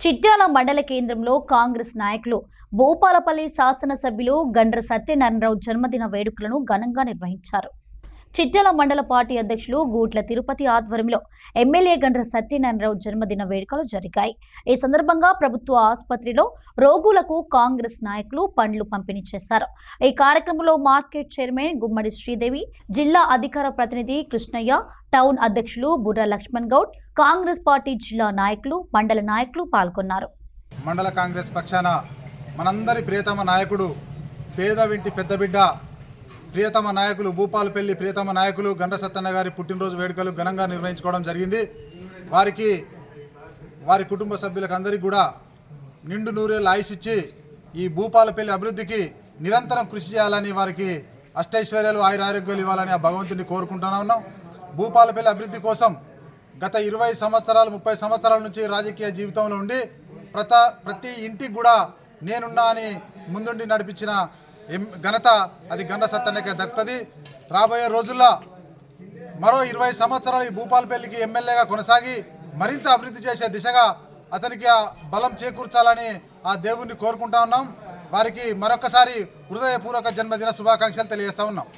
చిట్యాల మండల కేంద్రంలో కాంగ్రెస్ నాయకులు భూపాలపల్లి శాసనసభ్యులు గండ్ర సత్యనారాయణరావు జన్మదిన వేడుకలను ఘనంగా నిర్వహించారు. చిట్యాల మండల పార్టీ అధ్యక్షులు గూట్ల తిరుపతి ఆధ్వర్యంలో ఎమ్మెల్యే గండ్ర సత్యనారాయణరావు జన్మదిన వేడుకలు జరిగాయి. ఈ సందర్భంగా ప్రభుత్వ ఆసుపత్రిలో రోగులకు కాంగ్రెస్ నాయకులు పండ్లు పంపిణీ చేశారు. ఈ కార్యక్రమంలో మార్కెట్ చైర్మన్ గుమ్మడి శ్రీదేవి, జిల్లా అధికార ప్రతినిధి కృష్ణయ్య, టౌన్ అధ్యక్షులు బుర్ర లక్ష్మణ్ గౌడ్, కాంగ్రెస్ పార్టీ జిల్లా నాయకులు, మండల నాయకులు పాల్గొన్నారు. మండల కాంగ్రెస్ పక్షాన మనందరి ప్రియతమ నాయకుడు, పేద వింటి పెద్ద బిడ్డ, ప్రియతమ నాయకులు భూపాలపల్లి ప్రియతమ నాయకులు గండ్ర సత్తన్న గారి పుట్టినరోజు వేడుకలు ఘనంగా నిర్వహించుకోవడం జరిగింది. వారికి వారి కుటుంబ సభ్యులకు అందరికీ కూడా నిండు నూరేళ్ళు ఆయుష్ ఇచ్చి ఈ భూపాలపల్లి అభివృద్ధికి నిరంతరం కృషి చేయాలని, వారికి అష్టైశ్వర్యాలు ఆయురారోగ్యాలు ఇవ్వాలని ఆ భగవంతుని కోరుకుంటూనే ఉన్నాం. భూపాలపల్లి అభివృద్ధి కోసం గత 20 సంవత్సరాలు 30 సంవత్సరాల నుంచి రాజకీయ జీవితంలో ఉండి ప్రతి ఇంటికి కూడా నేనున్నా అని ముందుండి నడిపించిన ఘనత అది గండ్ర సత్తన్నకే దక్కుతుంది. రాబోయే రోజుల్లో మరో 20 సంవత్సరాలు ఈ భూపాలపల్లికి ఎమ్మెల్యేగా కొనసాగి మరింత అభివృద్ధి చేసే దిశగా అతనికి ఆ బలం చేకూర్చాలని ఆ దేవుణ్ణి కోరుకుంటా ఉన్నాం. వారికి మరొకసారి హృదయపూర్వక జన్మదిన శుభాకాంక్షలు తెలియజేస్తా ఉన్నాం.